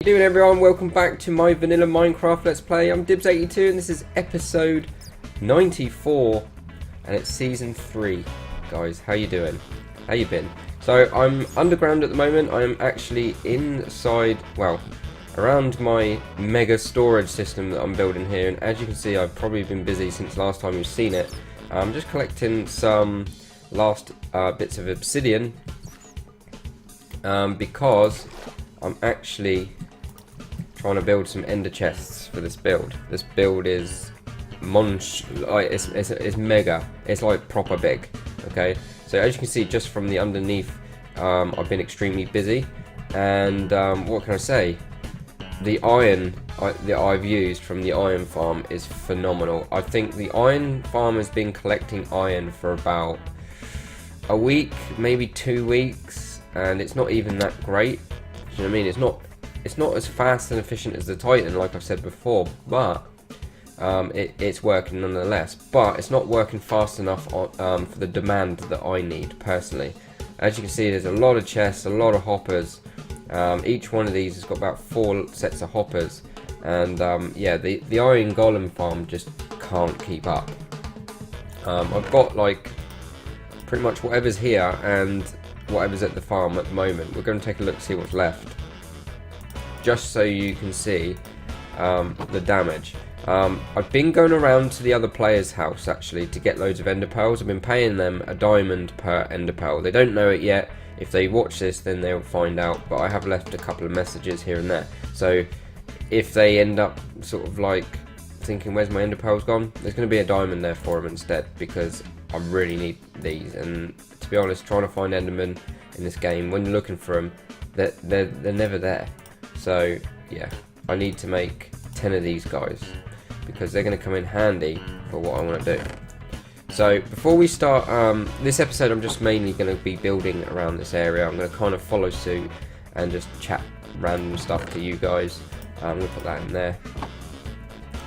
How you doing, everyone? Welcome back to my vanilla Minecraft Let's Play. I'm Dibs82 and this is episode 94 and it's season 3. Guys, how you doing? How you been? So I'm underground at the moment. I am actually inside, well, around my mega storage system that I'm building here, and as you can see I've probably been busy since last time you've seen it. I'm just collecting some last bits of obsidian because I'm actually trying to build some ender chests for this build. This build is it's mega. It's like proper big. Okay, so as you can see just from the underneath, I've been extremely busy, and what can I say? The iron that I've used from the iron farm is phenomenal. I think the iron farm has been collecting iron for about a week, maybe 2 weeks, and it's not even that great. Do you know what I mean? It's not as fast and efficient as the Titan, like I've said before, but it's working nonetheless. But it's not working fast enough for the demand that I need personally. As you can see, there's a lot of chests, a lot of hoppers. Each one of these has got about 4 sets of hoppers, and yeah, the iron golem farm just can't keep up. I've got like pretty much whatever's here and whatever's at the farm at the moment. We're going to take a look, see what's left, just so you can see the damage. I've been going around to the other players' house actually to get loads of ender pearls. I've been paying them a diamond per ender pearl. They don't know it yet. If they watch this, then they'll find out, but I have left a couple of messages here and there. So if they end up sort of like thinking, where's my ender pearls gone? There's going to be a diamond there for them instead, because I really need these. And to be honest, trying to find endermen in this game, when you're looking for them, they're never there. So yeah, I need to make 10 of these guys, because they're going to come in handy for what I want to do. So before we start this episode, I'm just mainly going to be building around this area. I'm going to kind of follow suit and just chat random stuff to you guys. I'm going to put that in there.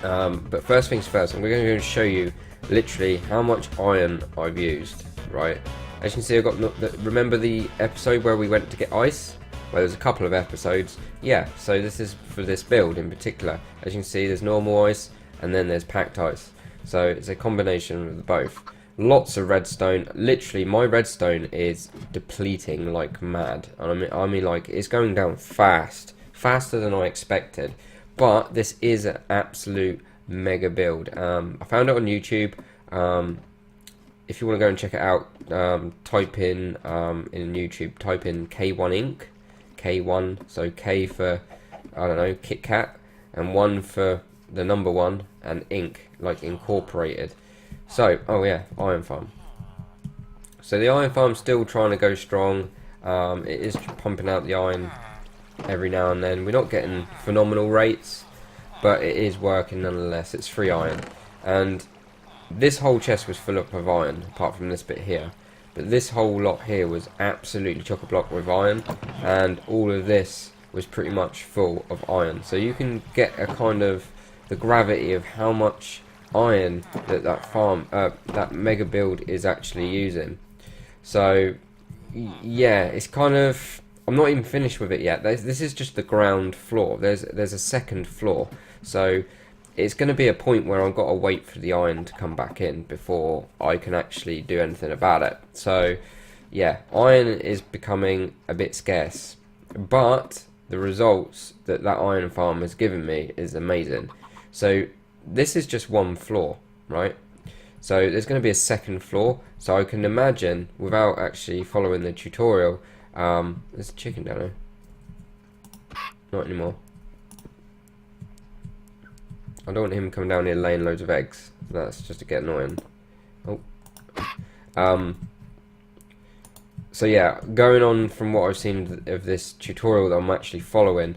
But first things first, I'm going to show you literally how much iron I've used. Right, as you can see, I've got remember the episode where we went to get ice? Well, there's a couple of episodes. Yeah, so this is for this build in particular. As you can see, there's normal ice and then there's packed ice. So it's a combination of both. Lots of redstone. Literally, my redstone is depleting like mad. And I mean, like, it's going down fast, faster than I expected. But this is an absolute mega build. I found it on YouTube. If you want to go and check it out, type in YouTube, type in K1 Inc. K1, so K for, I don't know, Kit Kat, and 1 for the number 1, and Inc, like incorporated. So, oh yeah, iron farm. So the iron farm's still trying to go strong. It is pumping out the iron every now and then. We're not getting phenomenal rates, but it is working nonetheless. It's free iron, and this whole chest was full up of iron, apart from this bit here. But this whole lot here was absolutely chock-a-block with iron, and all of this was pretty much full of iron. So you can get a kind of the gravity of how much iron that farm, that mega build is actually using. So yeah, it's kind of, I'm not even finished with it yet. This is just the ground floor. There's a second floor, so it's going to be a point where I've got to wait for the iron to come back in before I can actually do anything about it. So yeah, iron is becoming a bit scarce, but the results that iron farm has given me is amazing. So this is just one floor, right? So there's going to be a second floor. So I can imagine, without actually following the tutorial, there's a chicken down there. Not anymore. I don't want him coming down here laying loads of eggs. That's just to get annoying. Oh. So yeah, going on from what I've seen of this tutorial that I'm actually following,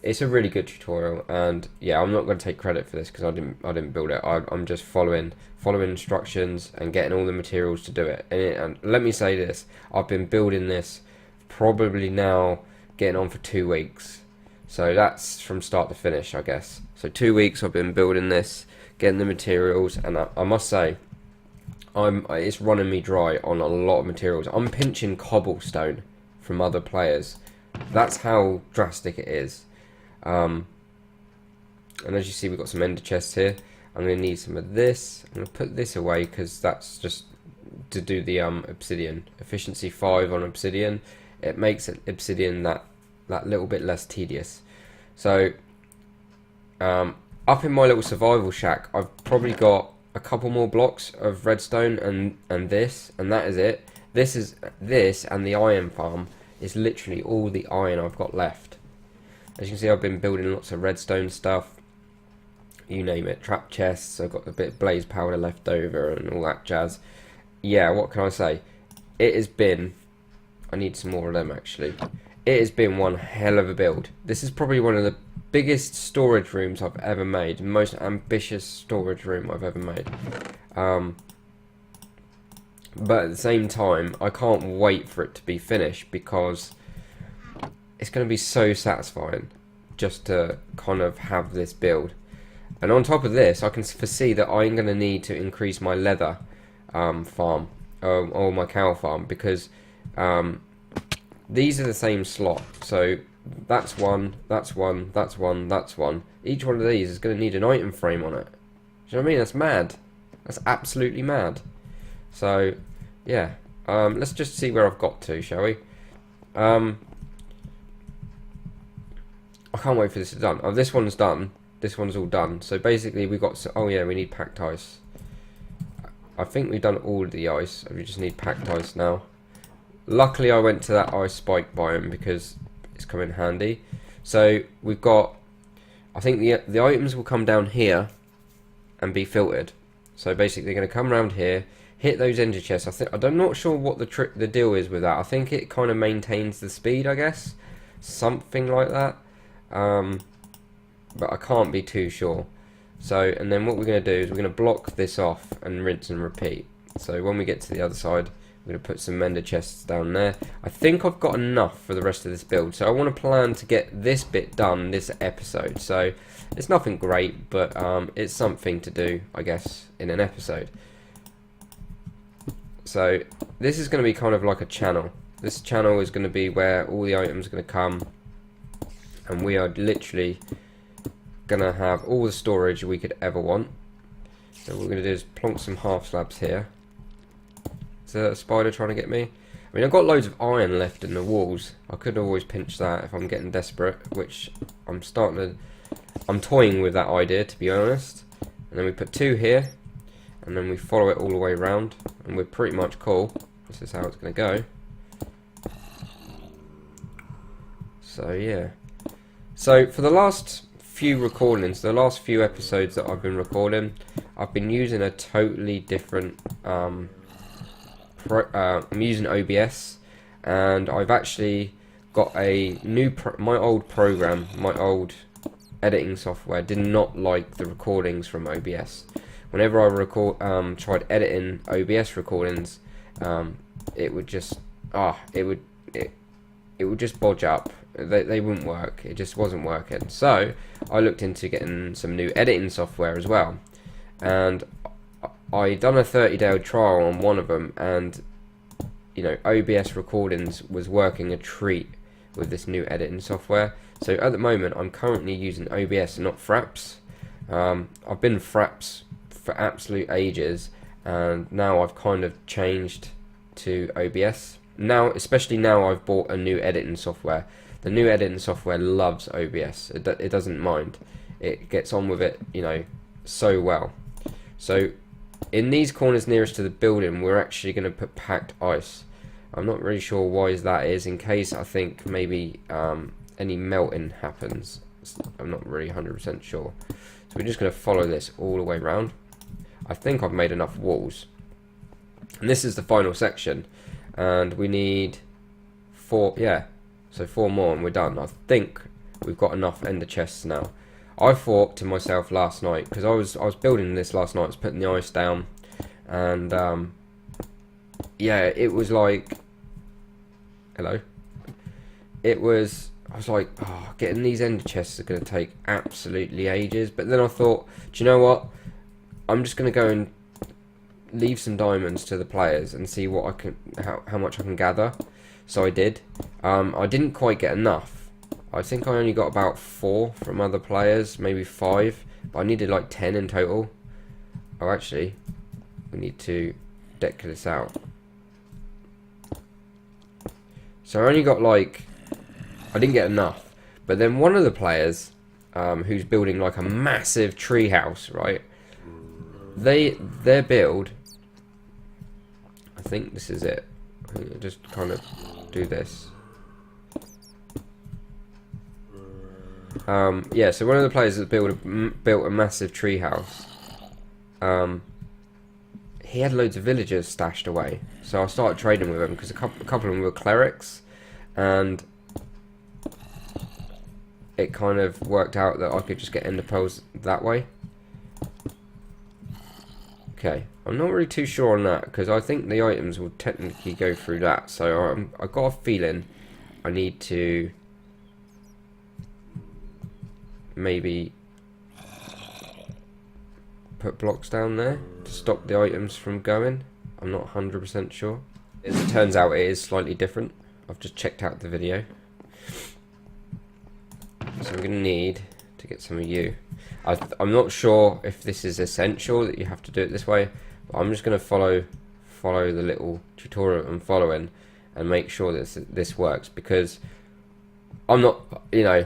it's a really good tutorial, and yeah, I'm not going to take credit for this because I didn't build it. I'm just following instructions and getting all the materials to do it. And let me say this: I've been building this probably now getting on for 2 weeks. So that's from start to finish, I guess. So 2 weeks I've been building this, getting the materials, and I must say, it's running me dry on a lot of materials. I'm pinching cobblestone from other players. That's how drastic it is. And as you see, we've got some ender chests here. I'm going to need some of this. I'm going to put this away because that's just to do the obsidian. Efficiency 5 on obsidian. It makes obsidian that little bit less tedious. So up in my little survival shack, I've probably got a couple more blocks of redstone and that is it. This and the iron farm is literally all the iron I've got left. As you can see, I've been building lots of redstone stuff, you name it, trap chests. I've got a bit of blaze powder left over and all that jazz. Yeah, what can I say? It has been, I need some more of them actually. It has been one hell of a build. This is probably one of the biggest storage rooms I've ever made, most ambitious storage room I've ever made. But at the same time, I can't wait for it to be finished because it's going to be so satisfying just to kind of have this build. And on top of this, I can foresee that I'm going to need to increase my leather farm or my cow farm, because these are the same slot. So that's one, that's one, that's one, that's one. Each one of these is going to need an item frame on it. Do you know what I mean? That's mad. That's absolutely mad. So yeah, let's just see where I've got to, shall we? I can't wait for this to be done. Oh, this one's done. This one's all done. So basically we got, oh yeah, we need packed ice. I think we've done all of the ice. We just need packed ice now. Luckily I went to that ice spike biome because it's come in handy. So we've got, I think the items will come down here and be filtered. So basically they're going to come around here, hit those ender chests. I'm not sure what the deal is with that. I think it kind of maintains the speed, I guess, something like that. But I can't be too sure. So, and then what we're going to do is we're going to block this off and rinse and repeat. So when we get to the other side, we're going to put some ender chests down there. I think I've got enough for the rest of this build. So I want to plan to get this bit done this episode. So it's nothing great, but it's something to do, I guess, in an episode. So this is going to be kind of like a channel. This channel is going to be where all the items are going to come. And we are literally going to have all the storage we could ever want. So what we're going to do is plonk some half slabs here. Is there a spider trying to get me? I mean, I've got loads of iron left in the walls. I could always pinch that if I'm getting desperate, which I'm toying with that idea, to be honest. And then we put 2 here, and then we follow it all the way around, and we're pretty much cool. This is how it's going to go. So yeah. So for the last few recordings, the last few episodes that I've been recording, I've been using a totally different I'm using OBS, and I've actually got a new my old program, my old editing software did not like the recordings from OBS. Whenever I tried editing OBS recordings, it would just it would just bodge up. They wouldn't work. It just wasn't working. So I looked into getting some new editing software as well, and I done a 30-day trial on one of them, and you know, OBS recordings was working a treat with this new editing software. So at the moment I'm currently using OBS and not Fraps. I've been Fraps for absolute ages, and now I've kind of changed to OBS. Now, especially now I've bought a new editing software. The new editing software loves OBS. It doesn't mind. It gets on with it, you know, so well. So in these corners nearest to the building, we're actually going to put packed ice. I'm not really sure why that is, in case I think maybe any melting happens. I'm not really 100% sure. So we're just going to follow this all the way around. I think I've made enough walls. And this is the final section. And we need 4, yeah, so 4 more and we're done. I think we've got enough ender chests now. I thought to myself last night, because I was building this last night, I was putting the ice down, and yeah, it was like, hello, I was like, oh, getting these ender chests are going to take absolutely ages. But then I thought, do you know what, I'm just going to go and leave some diamonds to the players and see what I can, how much I can gather. So I did. I didn't quite get enough. I think I only got about 4 from other players, maybe 5, but I needed like 10 in total. Oh, actually, we need to deck this out. So I only got like, I didn't get enough. But then one of the players, who's building like a massive tree house, right? Their build, I think this is it. I think I just kind of do this. Yeah, so one of the players that built a massive tree house. He had loads of villagers stashed away, so I started trading with him because a couple of them were clerics, and it kind of worked out that I could just get ender pearls that way. Okay, I'm not really too sure on that because I think the items will technically go through that, so I got a feeling I need to maybe put blocks down there to stop the items from going. I'm not 100% sure. As it turns out, it is slightly different. I've just checked out the video. So I'm going to need to get some of you. I'm not sure if this is essential that you have to do it this way, but I'm just going to follow the little tutorial I'm following and make sure that this works, because I'm not, you know,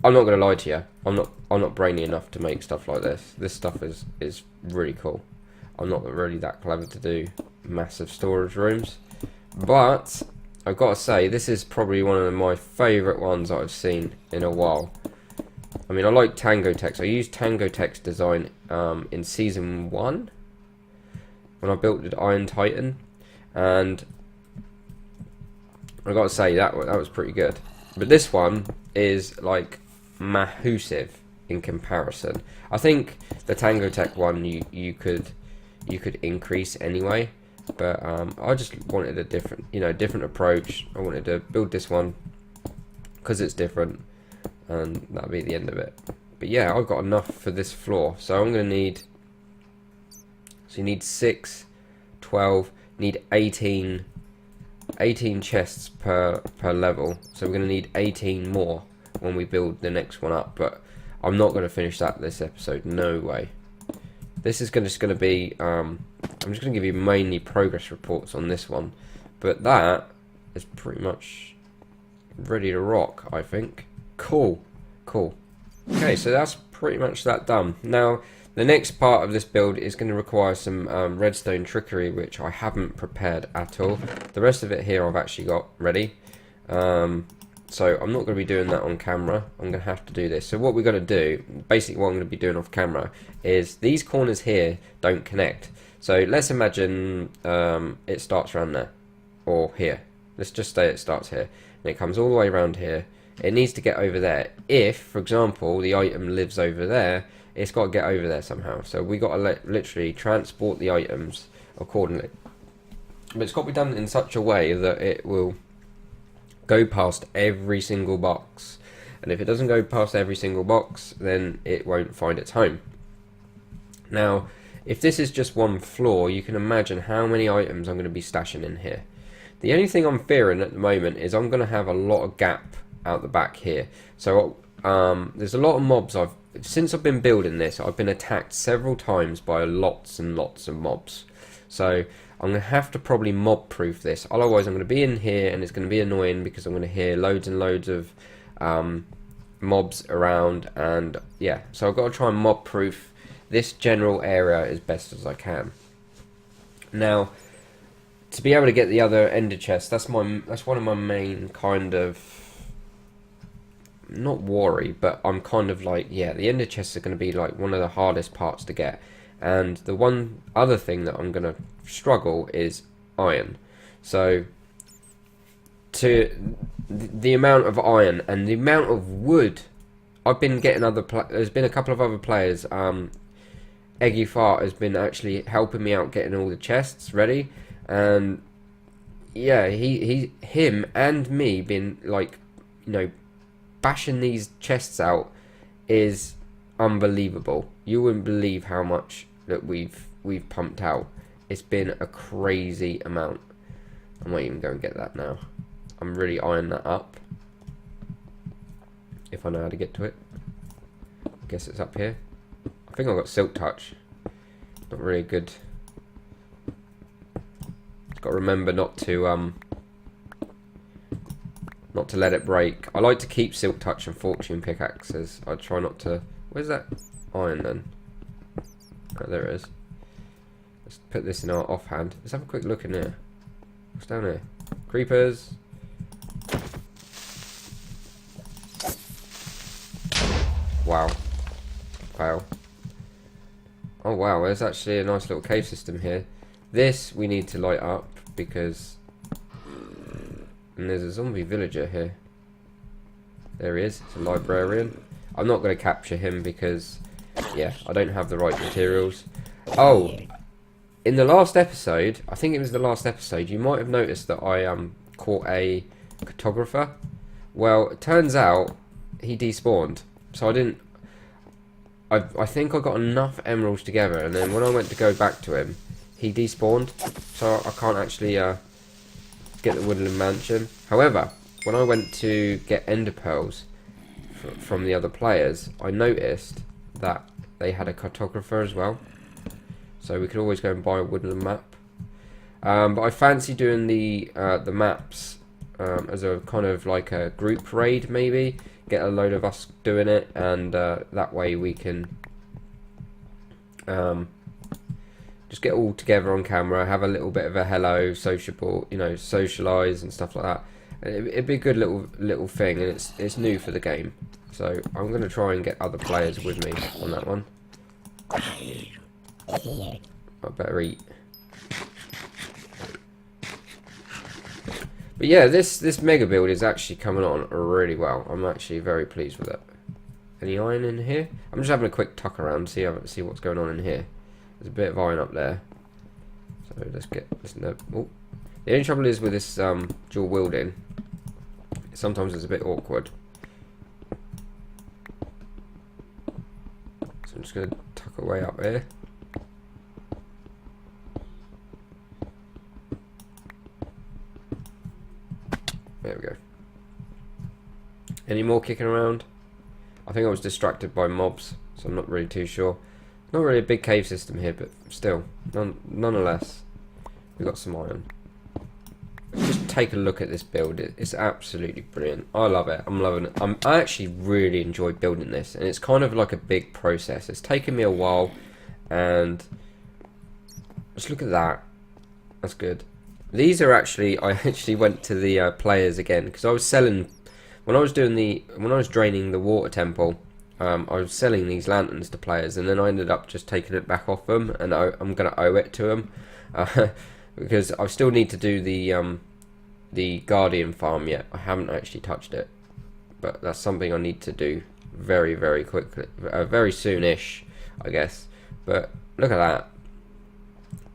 I'm not going to lie to you. I'm not brainy enough to make stuff like this. This stuff is really cool. I'm not really that clever to do massive storage rooms, but I've got to say this is probably one of my favourite ones that I've seen in a while. I mean, I like Tango Text. I used Tango Text design in season 1 when I built the Iron Titan, and I got to say that was pretty good. But this one is like massive in comparison. I think the Tango Tech one you could increase anyway, but I just wanted a different approach. I wanted to build this one because it's different, and that'll be the end of it. But yeah, I've got enough for this floor, so I'm gonna need, so you need 6, 12, need 18 chests per level, so we're gonna need 18 more when we build the next one up, but I'm not going to finish that this episode, no way. This is just going to be, I'm just going to give you mainly progress reports on this one, but that is pretty much ready to rock, I think. Cool. Okay, so that's pretty much that done. Now, the next part of this build is going to require some redstone trickery, which I haven't prepared at all. The rest of it here I've actually got ready. So I'm not going to be doing that on camera. I'm going to have to do this. So what we're going to do, basically what I'm going to be doing off camera, is these corners here don't connect. So let's imagine it starts around there, or here. Let's just say it starts here, and it comes all the way around here. It needs to get over there. If, for example, the item lives over there, it's got to get over there somehow. So we got to literally transport the items accordingly. But it's got to be done in such a way that it will go past every single box, and if it doesn't go past every single box, then it won't find its home. Now, if this is just one floor, you can imagine how many items I'm going to be stashing in here. The only thing I'm fearing at the moment is I'm going to have a lot of gap out the back here. So there's a lot of mobs. Since I've been building this, I've been attacked several times by lots and lots of mobs. So I'm going to have to probably mob proof this, otherwise I'm going to be in here and it's going to be annoying because I'm going to hear loads and loads of mobs around, and yeah, so I've got to try and mob proof this general area as best as I can. Now, to be able to get the other ender chest, that's one of my main kind of, not worry, but I'm kind of like, yeah, the ender chests are going to be like one of the hardest parts to get. And the one other thing that I'm going to struggle is iron. So, to the amount of iron and the amount of wood, I've been getting there's been a couple of other players. Eggy Fart has been actually helping me out getting all the chests ready, and yeah, him and me been like, you know, bashing these chests out is unbelievable. You wouldn't believe how much that we've pumped out. It's been a crazy amount. I might even go and get that now. I'm really eyeing that up. if I know how to get to it. I guess it's up here. I think I've got silk touch. Not really good. Got to remember not to let it break. I like to keep silk touch and fortune pickaxes. I try not to. Where's that iron then? Oh, there it is. Let's put this in our offhand. Let's have a quick look in here. What's down here? Creepers. Wow. Fail. Oh wow, there's actually a nice little cave system here. This we need to light up because... And there's a zombie villager here. There he is. It's a librarian. I'm not going to capture him because, yeah, I don't have the right materials. Oh, in the last episode, I think it was the last episode, you might have noticed that I caught a cartographer. Well, it turns out he despawned. So I didn't... I think I got enough emeralds together, and then when I went to go back to him, he despawned. So I can't actually get the woodland mansion. However, when I went to get ender pearls from the other players, I noticed that they had a cartographer as well. So we could always go and buy a woodland map. But I fancy doing the maps as a kind of like a group raid, maybe. Get a load of us doing it, and that way we can just get all together on camera, have a little bit of a hello, sociable, you know, socialise and stuff like that. It'd be a good little thing, and it's new for the game. So I'm going to try and get other players with me on that one. I better eat. But yeah, this mega build is actually coming on really well. I'm actually very pleased with it. Any iron in here? I'm just having a quick tuck around, see what's going on in here. There's a bit of iron up there. So let's get this. No, oh. The only trouble is with this dual wielding, sometimes it's a bit awkward. So I'm just going to tuck away up here. There we go. Any more kicking around? I think I was distracted by mobs, so I'm not really too sure. Not really a big cave system here, but still, nonetheless, we got some iron. Just take a look at this build. It's absolutely brilliant. I love it. I'm loving it. I actually really enjoy building this, and it's kind of like a big process. It's taken me a while, and just look at that. That's good. These are actually, I actually went to the players again because I was selling when I was draining the water temple. I was selling these lanterns to players, and then I ended up just taking it back off them, and I'm gonna owe it to them because I still need to do the guardian farm yet. I haven't actually touched it, but that's something I need to do very, very quickly, very soon-ish, I guess. But look at that.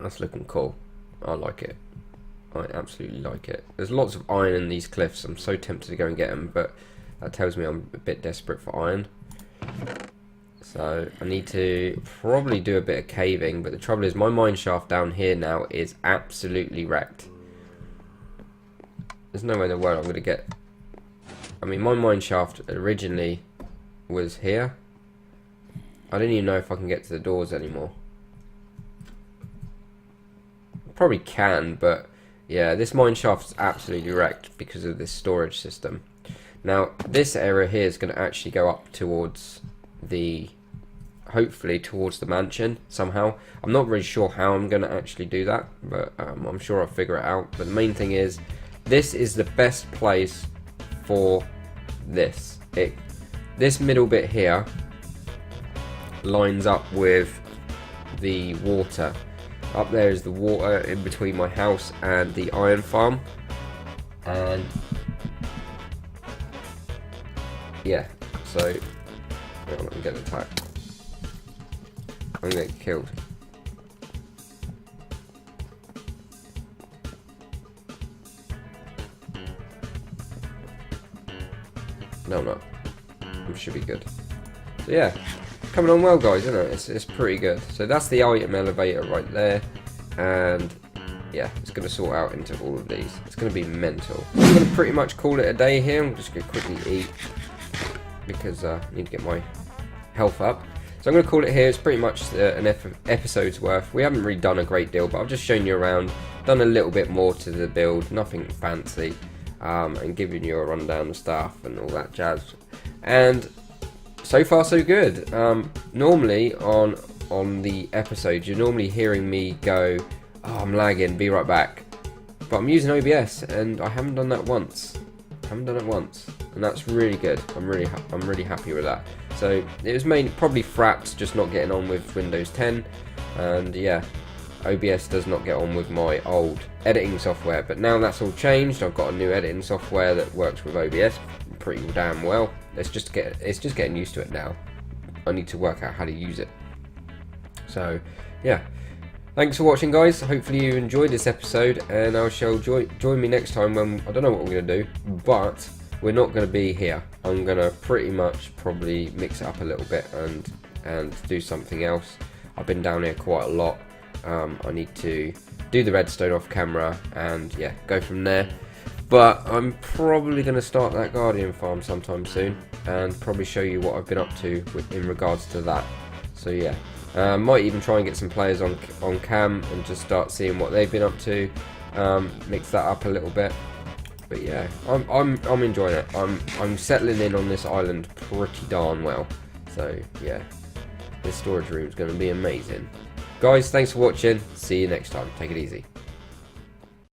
That's looking cool. I like it. I absolutely like it. There's lots of iron in these cliffs. I'm so tempted to go and get them, but that tells me I'm a bit desperate for iron. So I need to probably do a bit of caving, but the trouble is my mine shaft down here now is absolutely wrecked. There's no way in the world I'm going to get... I mean, my mine shaft originally was here. I don't even know if I can get to the doors anymore. Probably can, but... yeah, this mine shaft is absolutely wrecked because of this storage system. Now, this area here is going to actually go up towards the... hopefully towards the mansion somehow. I'm not really sure how I'm going to actually do that, but I'm sure I'll figure it out. But the main thing is, this is the best place for this. This middle bit here lines up with the water. Up there is the water in between my house and the iron farm, and yeah, so I'm gonna get attacked. I'm gonna get killed. No, I'm not. I should be good. So yeah. Coming on well, guys, isn't it? It's pretty good. So that's the item elevator right there, and yeah, it's going to sort out into all of these. It's going to be mental. I'm going to pretty much call it a day here. I'm just going to quickly eat. because I need to get my health up. So I'm going to call it here. It's pretty much an episode's worth. We haven't really done a great deal, but I've just shown you around, done a little bit more to the build, nothing fancy, and giving you a rundown of stuff and all that jazz. And so far so good. Normally on the episodes, you're normally hearing me go, oh, I'm lagging, be right back. But I'm using OBS and I haven't done that once. And that's really good. I'm really happy with that. So it was probably Fraps just not getting on with Windows 10, and yeah, OBS does not get on with my old editing software. But now that's all changed. I've got a new editing software that works with OBS pretty damn well. It's just getting used to it now. I need to work out how to use it. So yeah, thanks for watching, guys. Hopefully you enjoyed this episode, and I shall join me next time when I don't know what we're gonna do, but we're not going to be here. I'm going to pretty much probably mix it up a little bit and do something else. I've been down here quite a lot. I need to do the redstone off camera and yeah, go from there. But I'm probably going to start that Guardian farm sometime soon and probably show you what I've been up to in regards to that. So yeah, might even try and get some players on cam and just start seeing what they've been up to. Mix that up a little bit. But yeah, I'm enjoying it. I'm settling in on this island pretty darn well. So yeah, this storage room is going to be amazing. Guys, thanks for watching. See you next time. Take it easy.